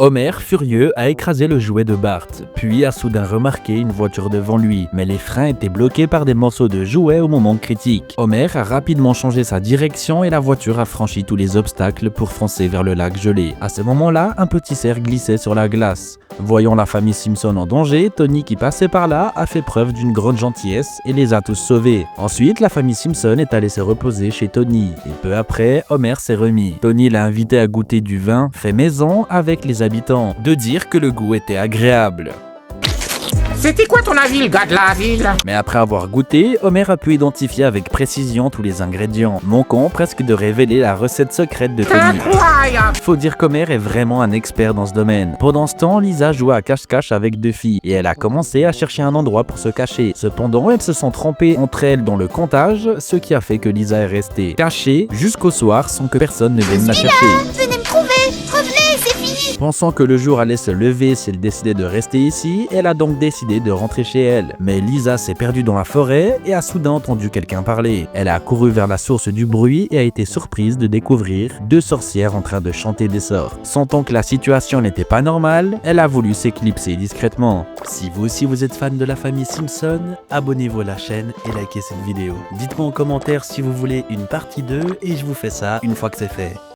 Homer, furieux, a écrasé le jouet de Bart, puis a soudain remarqué une voiture devant lui, mais les freins étaient bloqués par des morceaux de jouet au moment critique. Homer a rapidement changé sa direction et la voiture a franchi tous les obstacles pour foncer vers le lac gelé. À ce moment-là, un petit cerf glissait sur la glace. Voyant la famille Simpson en danger, Tony qui passait par là a fait preuve d'une grande gentillesse et les a tous sauvés. Ensuite, la famille Simpson est allée se reposer chez Tony, et peu après, Homer s'est remis. Tony l'a invité à goûter du vin fait maison avec les habitants, de dire que le goût était agréable. C'était quoi ton avis, le gars de la ville? Mais après avoir goûté, Homer a pu identifier avec précision tous les ingrédients, manquant presque de révéler la recette secrète de Tony. Incroyable! Faut dire qu'Homer est vraiment un expert dans ce domaine. Pendant ce temps, Lisa jouait à cache-cache avec deux filles et elle a commencé à chercher un endroit pour se cacher. Cependant, elles se sont trompées entre elles dans le comptage, ce qui a fait que Lisa est restée cachée jusqu'au soir sans que personne ne vienne la chercher. Venez me trouver! Revenez, c'est fini! Pensant que le jour allait se lever si elle décidait de rester ici, elle a donc décidé de rentrer chez elle. Mais Lisa s'est perdue dans la forêt et a soudain entendu quelqu'un parler. Elle a couru vers la source du bruit et a été surprise de découvrir deux sorcières en train de chanter des sorts. Sentant que la situation n'était pas normale, elle a voulu s'éclipser discrètement. Si vous aussi vous êtes fan de la famille Simpson, abonnez-vous à la chaîne et likez cette vidéo. Dites-moi en commentaire si vous voulez une partie 2 et je vous fais ça une fois que c'est fait.